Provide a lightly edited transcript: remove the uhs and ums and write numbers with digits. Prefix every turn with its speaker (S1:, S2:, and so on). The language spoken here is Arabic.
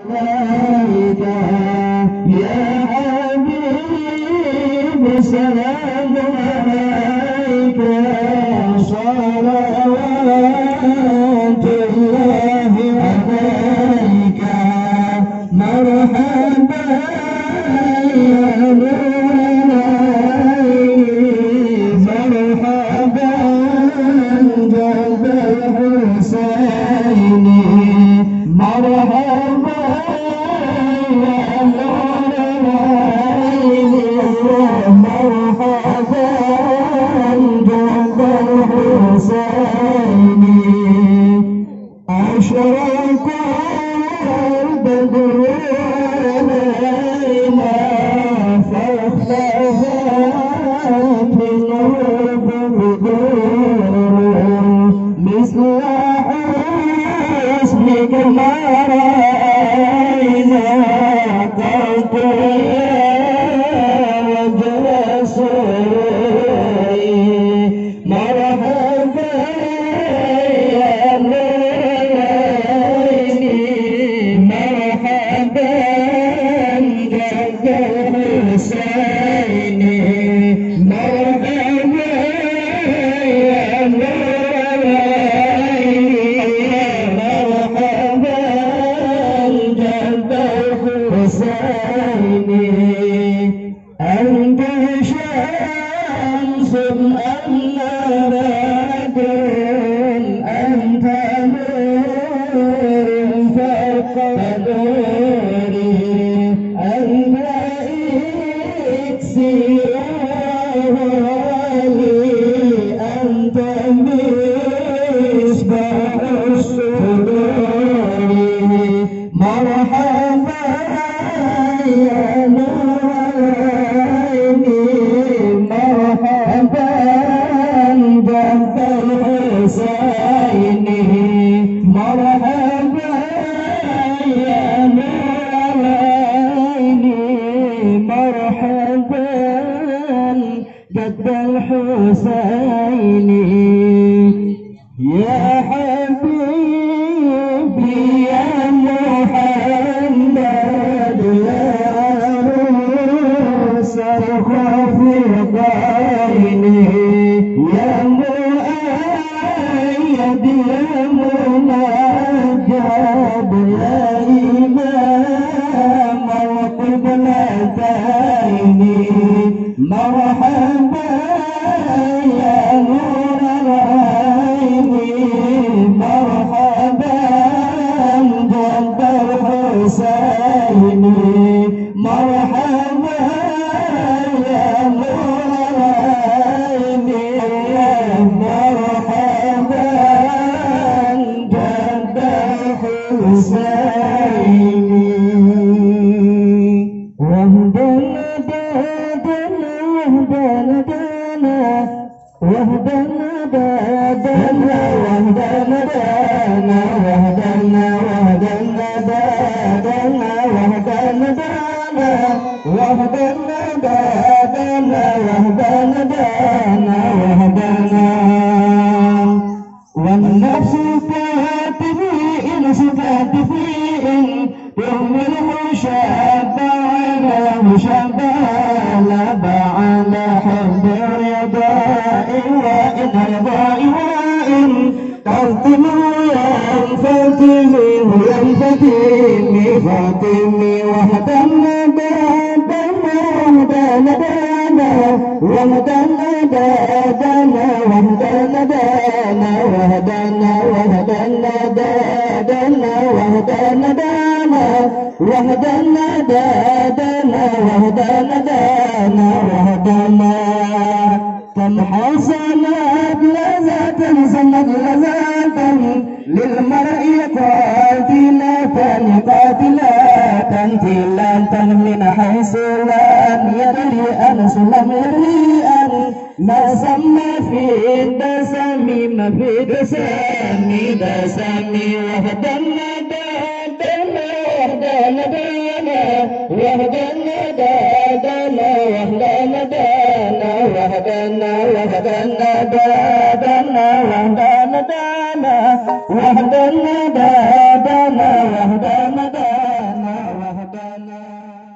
S1: عليك يا حبيب سلام عليك صلوات الله عليك مرحبا يا نور العين مرحبا جد الحسين مرحبا يا نور العين مرحبا جد الحسين أشرق البدر علينا فاختفت بنور مثل حسنك ما رأينا قط وجه سري مرحبا يا نور العين مرحبا جد الحسين مرحبا يا نور العين مرحبا جد الحسين أنت شمس أم نبات أنت نور فوق نوري أنت إكسير أنت مصباح السرور مرحبا يا نور العين مرحبا جد الحسين مرحبا يا نور العين مرحبا جد الحسين يا حبيبي يا محمد يا عروس الخفيقين يا مؤيد يا منجد يا إمام القبلتين مرحبا يا نور العين مرحبا جد الحسين مرحبا يا نور العين مرحبا جد الحسين واهدنا دادنا واهدنا دادنا واهدنا دادنا واهدنا دادنا واهدنا دادنا واهدنا دادنا واهدنا دادنا واهدنا والنفس كاتبين سكاتبين يهمله شاب على شاب لبى على حب الرضاء وإن رضاء وإن تلطمه ينفتمي ينفتمي فاطمي وهدنا دادنا وهدنا دانا وهدنا دادنا وهدنا دانا وهدنا وهدنا دادنا وهدنا دانا وهدنا دادنا وهدنا دانا وهدنا كم حصلت لذة سنت لذة للمرء قاتلة تلة من حيث لم يدري أنس لم يدري أن ما سمى في الدسم ما في دسم وهدنا دادنا وهدنا دانا وهدنا دادنا وهدنا دانا وهدنا دادنا وهدنا دانا وهدنا دادنا وهدنا دادنا الله